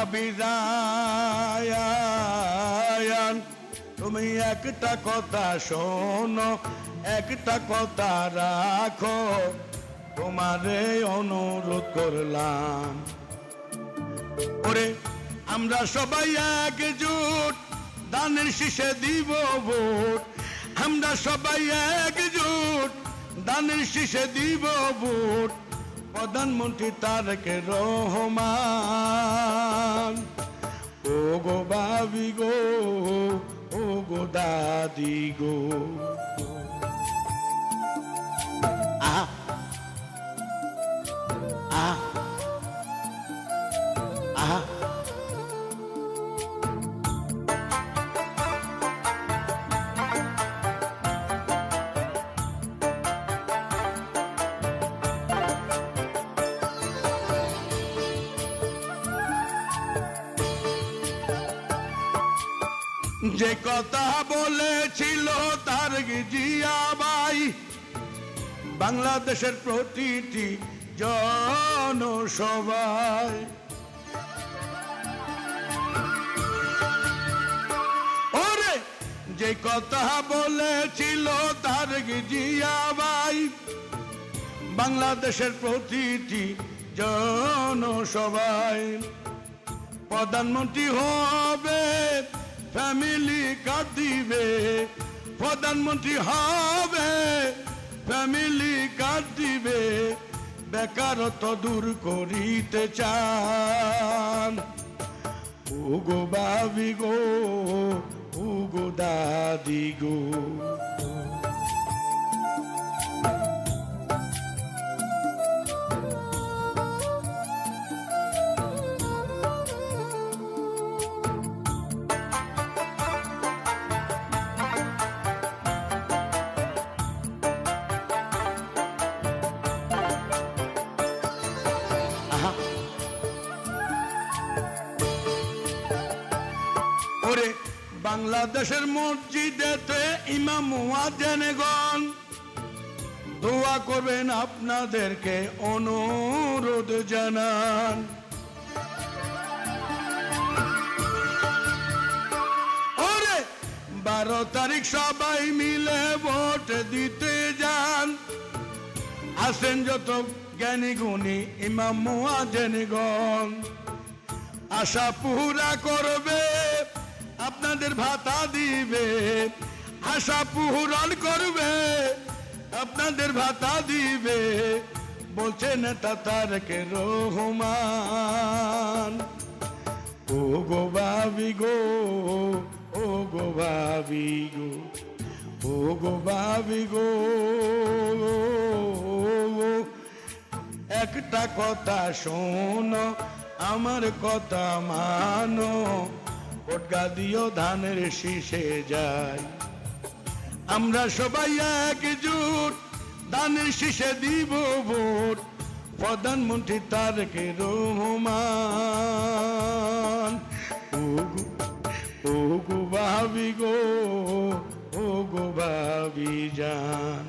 ভাবিরায়ান তুমি একটা কথা শোনো, একটা কথা রাখো, তোমারে অনুরোধ করলাম। ওরে আমরা সবাই একজোট, দানের শীষে দিব ভোট। আমরা সবাই একজোট, দানের শীষে দিব ভোট। প্রধানমন্ত্রী তারেক রহমান। ও গো ভাবি গো, ও গো দাদি গো। আহা আহা আহা যে কথা বলেছিল তার জিয়া ভাই, বাংলাদেশের প্রতিটি জনসভায়। ওরে যে কথা বলেছিল তার জিয়া ভাই, বাংলাদেশের প্রতিটি জনসভায়। প্রধানমন্ত্রী হবে, ফ্যামিলি কার্ড দিবে। প্রধানমন্ত্রী হবে, ফ্যামিলি কার্ড দিবে। বেকারত্ব দূর করিতে চান। ও গো ভাবি গো, ও গো দাদি গো। ওরে বাংলাদেশের মসজিদেতে ইমাম মুয়াজ্জিনগণ দোয়া করবেন, আপনাদেরকে অনুরোধ জানান। ওরে 12 তারিখ সবাই মিলে ভোট দিতে যান। আসেন যত জ্ঞানী গুণী ইমাম মুয়াজ্জিনগণ, আশা পুরা করবে, আপনাদের ভাতা দিবে। আশা পূরণ করবে, আপনাদের ভাতা দিবে। বলছে নেতা তারেক রহমান। ও গো ভাবি গো, ও গো ভাবি গো, ও গো ভাবি গো। একটা কথা শোনো, আমার কথা মানো, ভোটগা দিও ধানের শীষে যাই। আমরা সবাই একজোট, ধানের শীষে দিব ভোট। প্রধানমন্ত্রী তারেক রহমান। ও গো ভাবি গো, ও গো ভাবি জান।